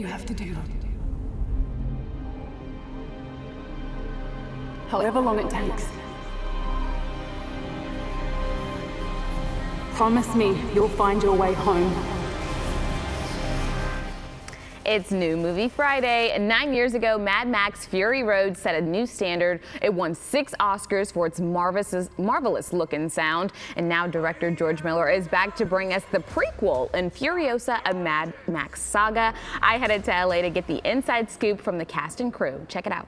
you have to do. However long it takes. Promise me you'll find your way home. It's New Movie Friday, and 9 years ago, Mad Max Fury Road set a new standard. It won 6 Oscars for its marvelous look and sound, and now director George Miller is back to bring us the prequel in Furiosa, a Mad Max Saga. I headed to LA to get the inside scoop from the cast and crew. Check it out.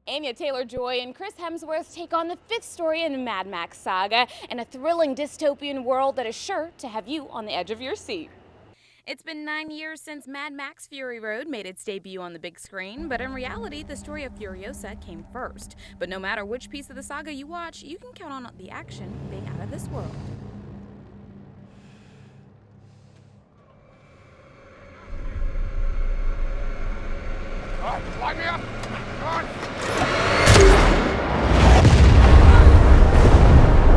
Anya Taylor-Joy and Chris Hemsworth take on the 5th story in the Mad Max Saga in a thrilling dystopian world that is sure to have you on the edge of your seat. It's been 9 years since Mad Max Fury Road made its debut on the big screen, but in reality, the story of Furiosa came first. But no matter which piece of the saga you watch, you can count on the action being out of this world. All right, line me up. Come on.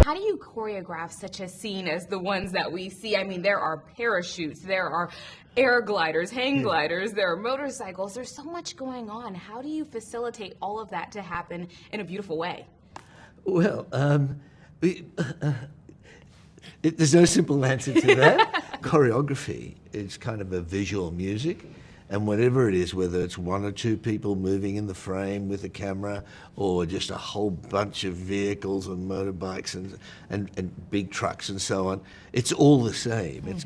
How do you choreograph such a scene as the ones that we see? I mean, there are parachutes, there are air gliders, hang gliders, there are motorcycles. There's so much going on. How do you facilitate all of that to happen in a beautiful way? Well, there's no simple answer to that. Choreography is kind of a visual music. And whatever it is, whether it's 1 or 2 people moving in the frame with a camera, or just a whole bunch of vehicles and motorbikes and big trucks and so on, it's all the same. It's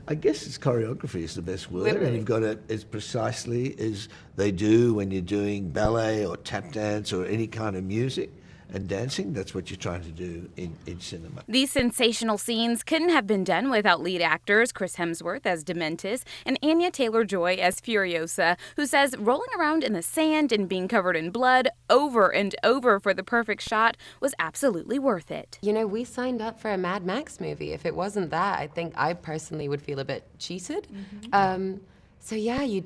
I guess it's choreography is the best word. Literally. And you've got it as precisely as they do when you're doing ballet or tap dance or any kind of music. And dancing, that's what you're trying to do in cinema. These sensational scenes couldn't have been done without lead actors Chris Hemsworth as Dementis and Anya Taylor-Joy as Furiosa, who says rolling around in the sand and being covered in blood over and over for the perfect shot was absolutely worth it. You know, we signed up for a Mad Max movie. If it wasn't that, I think I personally would feel a bit cheated. So yeah, you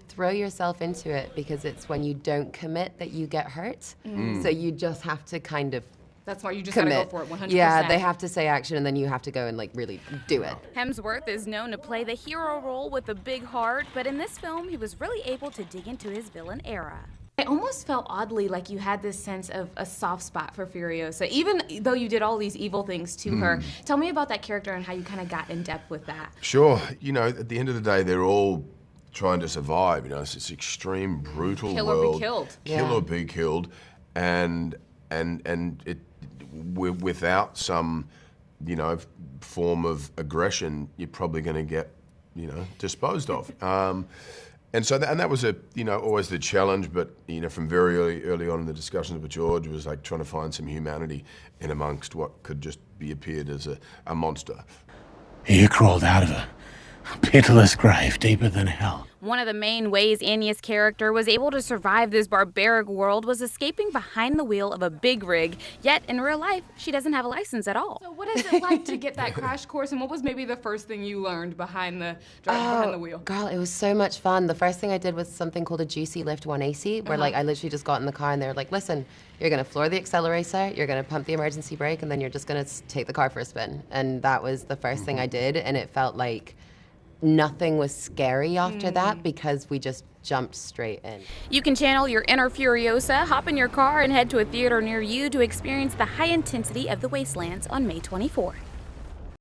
throw yourself into it, because it's when you don't commit that you get hurt. So you just have to kind of That's why you just commit. gotta go for it 100%. Yeah, they have to say action, and then you have to go and like really do it. Hemsworth is known to play the hero role with a big heart, but in this film, he was really able to dig into his villain era. It almost felt oddly like you had this sense of a soft spot for Furiosa, even though you did all these evil things to her. Tell me about that character and how you kind of got in depth with that. Sure. You know, at the end of the day, they're all trying to survive. You know, it's this extreme, brutal Kill or be world. killed. Kill Yeah. or be killed, and without some, you know, form of aggression, you're probably going to get, you know, disposed of. And so that was a, you know, always the challenge, but, you know, from very early on in the discussions with George, was like trying to find some humanity in amongst what could just be appeared as a monster. You crawled out of a pitiless grave deeper than hell. One of the main ways Anya's character was able to survive this barbaric world was escaping behind the wheel of a big rig, yet in real life, she doesn't have a license at all. So what is it like to get that crash course, and what was maybe the first thing you learned behind the behind the wheel? Girl, it was so much fun. The first thing I did was something called a Juicy Lift 180, where like I literally just got in the car and they were like, listen, you're gonna floor the accelerator, you're gonna pump the emergency brake, and then you're just gonna take the car for a spin. And that was the first thing I did, and it felt like nothing was scary after that, because we just jumped straight in. You can channel your inner Furiosa, hop in your car, and head to a theater near you to experience the high intensity of the Wastelands on May 24th.